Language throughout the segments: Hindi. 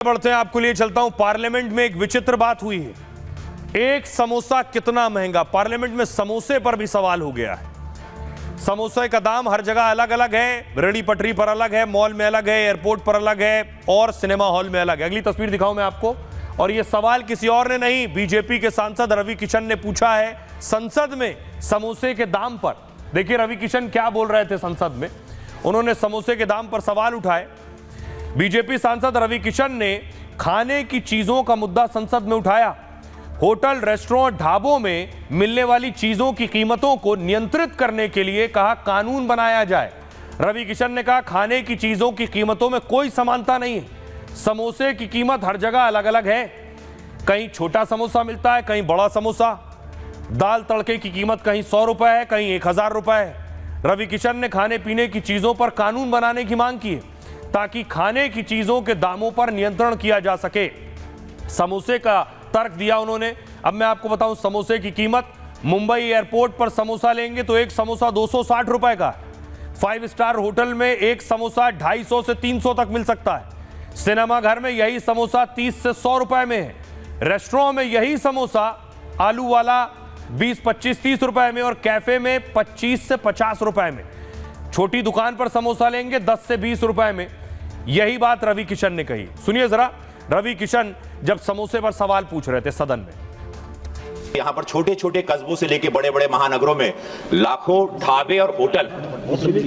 बढ़ते हैं, आपको लिए चलता हूं। पार्लियामेंट में एक विचित्र बात हुई है। एक समोसा कितना महंगा, पार्लियामेंट में समोसे पर भी सवाल हो गया है। समोसे का दाम हर जगह अलग अलग है, रेहड़ी पटरी पर अलग है, मॉल में अलग है, एयरपोर्ट पर अलग है और सिनेमा हॉल में अलग है। अगली तस्वीर दिखाऊं मैं आपको। और यह सवाल किसी और ने नहीं, बीजेपी के सांसद रवि किशन ने पूछा है संसद में समोसे के दाम पर। देखिए रवि किशन क्या बोल रहे थे संसद में। उन्होंने समोसे के दाम पर सवाल उठाए। बीजेपी सांसद रवि किशन ने खाने की चीजों का मुद्दा संसद में उठाया। होटल, रेस्टोरेंट, ढाबों में मिलने वाली चीजों की कीमतों को नियंत्रित करने के लिए कहा कानून बनाया जाए। रवि किशन ने कहा खाने की चीजों की कीमतों में कोई समानता नहीं है। समोसे की कीमत हर जगह अलग अलग है। कहीं छोटा समोसा मिलता है, कहीं बड़ा समोसा। दाल तड़के की कीमत कहीं 100 रुपए है, कहीं 1000 रुपए है। रवि किशन ने खाने पीने की चीजों पर कानून बनाने की मांग की है ताकि खाने की चीजों के दामों पर नियंत्रण किया जा सके। समोसे का तर्क दिया उन्होंने। अब मैं आपको बताऊं समोसे की कीमत। मुंबई एयरपोर्ट पर समोसा लेंगे तो एक समोसा 260 रुपए का। 5 स्टार होटल में एक समोसा 250 से 300 तक मिल सकता है। सिनेमा घर में यही समोसा 30 से 100 रुपए में है। रेस्टोरेंट में यही समोसा आलू वाला 20, 25, 30 रुपए में और कैफे में 25 से 50 रुपए में। छोटी दुकान पर समोसा लेंगे 10 से 20 रुपए में। यही बात रवि किशन ने कही। सुनिए जरा रवि किशन जब समोसे पर सवाल पूछ रहे थे सदन में। यहाँ पर छोटे छोटे कस्बों से लेके बड़े बड़े महानगरों में लाखों ढाबे और होटल,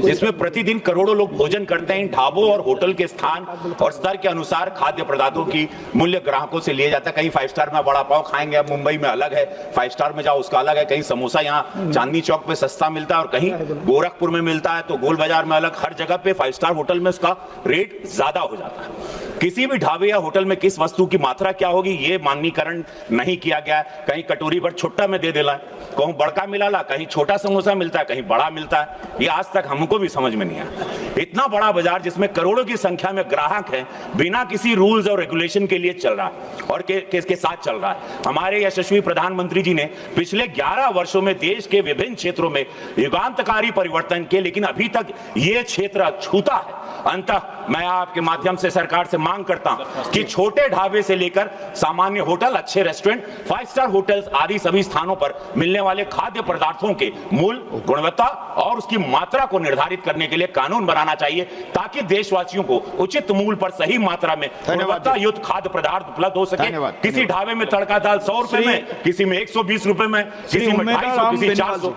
जिसमें प्रतिदिन करोड़ों लोग भोजन करते हैं। इन ढाबों और होटल के स्थान और स्तर के अनुसार खाद्य पदार्थों की मूल्य ग्राहकों से लिया जाता है। कहीं 5 स्टार में बड़ा पाव खाएंगे, अब मुंबई में अलग है, 5 स्टार में जाओ उसका अलग है। कहीं समोसा यहाँ चांदनी चौक पे सस्ता मिलता है और कहीं गोरखपुर में मिलता है तो गोल बाजार में अलग। हर जगह पे 5 स्टार होटल में उसका रेट ज्यादा हो जाता है। किसी भी ढाबे या होटल में किस वस्तु की मात्रा क्या होगी ये मानकीकरण नहीं किया गया है। कहीं कटोरी पर छुट्टा में दे देला, कहीं बड़का मिलाला, कहीं छोटा समोसा मिलता है, कहीं बड़ा मिलता है। ये आज तक हमको भी समझ में नहीं आया। इतना बड़ा बाजार जिसमें करोड़ों की संख्या में ग्राहक हैं, बिना किसी रूल्स और रेगुलेशन के लिए चल रहा है और के साथ चल रहा है। हमारे यशस्वी प्रधानमंत्री जी ने पिछले 11 वर्षों में देश के विभिन्न क्षेत्रों में युगांतकारी परिवर्तन किए, लेकिन अभी तक ये क्षेत्र छूता है। अंततः मैं आपके माध्यम से सरकार से मांग करता हूं कि छोटे ढाबे से लेकर सामान्य होटल, अच्छे रेस्टोरेंट, 5 स्टार होटल्स आदि सभी स्थानों पर मिलने वाले खाद्य पदार्थों के मूल, गुणवत्ता और उसकी मात्रा को निर्धारित करने के लिए कानून बनाना चाहिए ताकि देशवासियों को उचित मूल्य पर सही मात्रा में गुणवत्ता युक्त खाद्य पदार्थ उपलब्ध हो सके। किसी ढाबे में तड़का दाल 100 रुपए में, किसी में 120 रुपए में, किसी में 250, किसी 400।